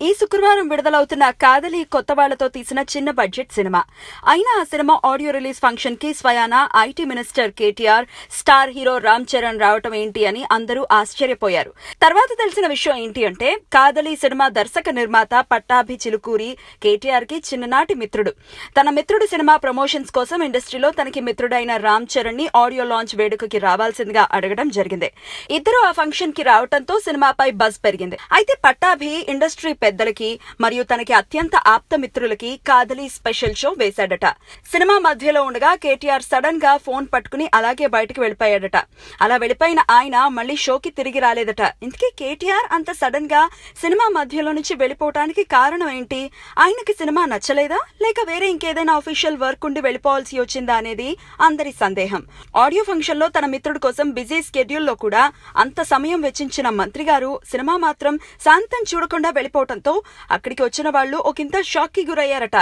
ఈ శుక్రవారం విడుదలవుతున్న కాదలి కొత్త వాళ్లతో తీసిన చిన్న బడ్జెట్ సినిమా. అయినా ఆ సినిమా ఆడియో రిలీజ్ ఫంక్షన్ కి స్వయానా IT minister KTR, star hero Ram Charan రావటం ఏంటి అని అందరూ ఆశ్చర్యపోయారు. తర్వాత తెలిసిన విషయం ఏంటి అంటే, కాదలి సినిమా దర్శక నిర్మాత పట్టాభి చిలుకూరి కేటీఆర్ కి చిన్ననాటి మిత్రుడు. తన మిత్రుడు సినిమా ప్రమోషన్స్ కోసం ఇండస్ట్రీలో తనకి మిత్రుడైన రామ్ చరణ్ ని ఆడియో లాంచ్ వేడుకకి రావాల్సిందిగా అడగడం జరిగింది. ఇద్దరు ఆ ఫంక్షన్ కి రావడంతో సినిమాపై బజ్ పెరిగింది. అయితే పట్టాభి ఇండస్ట్రీ పెద్దలకి మరియు తనకి అత్యంత ఆప్త మిత్రులకి కాదలి స్పెషల్ షో వేశాడట. సినిమా మధ్యలో ఉండగా కేటీఆర్ సడన్ గా ఫోన్ పట్టుకుని అలాగే బయటకు వెళ్లిపోయాడట. అలా వెళ్లిపోయిన ఆయన మళ్లీ షోకి తిరిగి రాలేదట. ఇంతకీ కేటీఆర్ అంత సడన్ గా సినిమా మధ్యలో నుంచి వెళ్లిపోవటానికి కారణం ఏంటి? ఆయనకి సినిమా నచ్చలేదా, లేక వేరే ఇంకేదైనా అఫీషియల్ వర్క్ ఉండి వెళ్లిపోవాల్సి వచ్చిందా అనేది అందరి సందేహం. ఆడియో ఫంక్షన్ లో తన మిత్రుడి కోసం బిజీ స్కెడ్యూల్లో కూడా అంత సమయం వెచ్చించిన మంత్రి గారు సినిమా మాత్రం శాంతం చూడకుండా వెళ్లిపోవటంతో అక్కడికి వచ్చిన వాళ్లు ఒకంత షాక్ కి గురయ్యారట.